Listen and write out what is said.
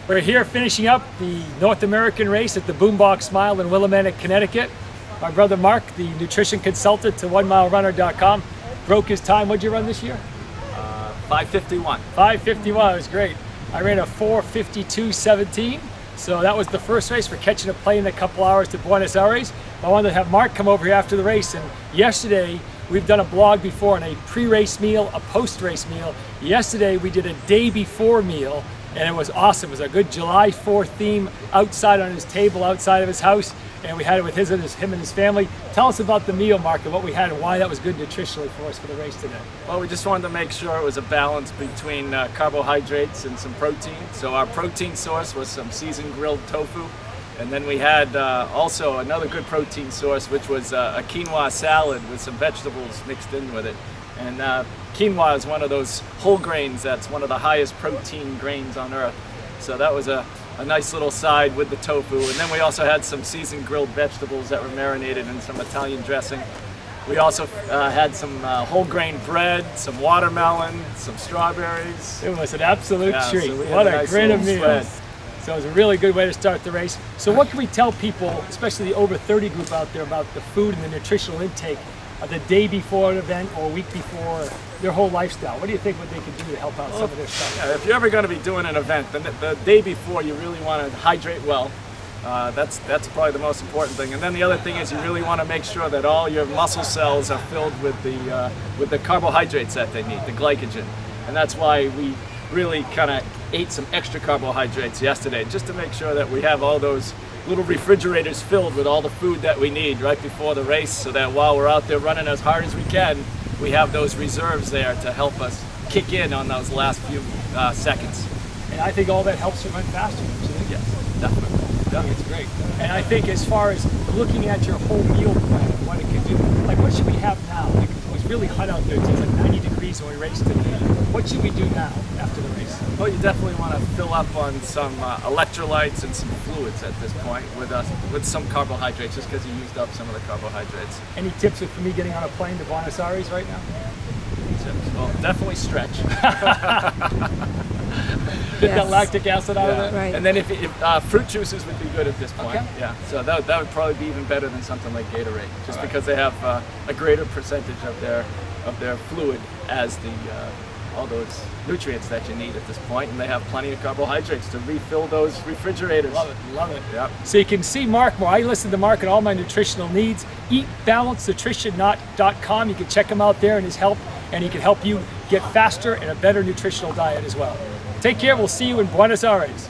We're here finishing up the North American race at the Boombox Mile in Willimantic, Connecticut. My brother Mark, the nutrition consultant to OneMileRunner.com, broke his time. What'd you run this year? 5:51. 5:51, it was great. I ran a 4:52:17, so that was the first race. We're catching a plane in a couple hours to Buenos Aires. I wanted to have Mark come over here after the race, and yesterday, we've done a blog before on a pre-race meal, a post-race meal. Yesterday, we did a day before meal, and it was awesome. It was a good July 4th theme outside on his table, outside of his house, and we had it with him and his family. Tell us about the meal, Mark, and what we had and why that was good nutritionally for us for the race today. Well, we just wanted to make sure it was a balance between carbohydrates and some protein. So our protein source was some seasoned grilled tofu. And then we had also another good protein source, which was a quinoa salad with some vegetables mixed in with it. And quinoa is one of those whole grains that's one of the highest protein grains on earth. So that was a nice little side with the tofu. And then we also had some seasoned grilled vegetables that were marinated in some Italian dressing. We also had some whole grain bread, some watermelon, some strawberries. It was an absolute treat. So what a great meal. So it was a really good way to start the race. So what can we tell people, especially the over 30 group out there, about the food and the nutritional intake the day before an event or a week before, their whole lifestyle? What do you think what they can do to help out some of their stuff? Yeah, if you're ever going to be doing an event, then the day before you really want to hydrate well. That's probably the most important thing. And then the other thing is you really want to make sure that all your muscle cells are filled with the carbohydrates that they need, the glycogen. And that's why we really kind of ate some extra carbohydrates yesterday, just to make sure that we have all those little refrigerators filled with all the food that we need right before the race, so that while we're out there running as hard as we can, we have those reserves there to help us kick in on those last few seconds. And I think all that helps you run faster, don't you think? Yes, definitely. I think it's great. And I think as far as looking at your whole meal plan, what it can do, like what should we have now? Like, it was really hot out there. It was like 90 degrees when we raced today. What should we do now after the race? Well, you definitely want to fill up on some electrolytes and some fluids at this point with some carbohydrates, just because you used up some of the carbohydrates. Any tips for me getting on a plane to Buenos Aires right now? Tips? Well, definitely stretch. Get that lactic acid out of it. Right. And then if fruit juices would be good at this point. Okay. Yeah. So that would probably be even better than something like Gatorade, just because they have a greater percentage of their fluid as all those nutrients that you need at this point, and they have plenty of carbohydrates to refill those refrigerators. Love it, love it. Yep. So you can see Mark more. I listen to Mark and all my nutritional needs. EatBalanceNutrition.com. You can check him out there and his help, and he can help you get faster and a better nutritional diet as well. Take care. We'll see you in Buenos Aires.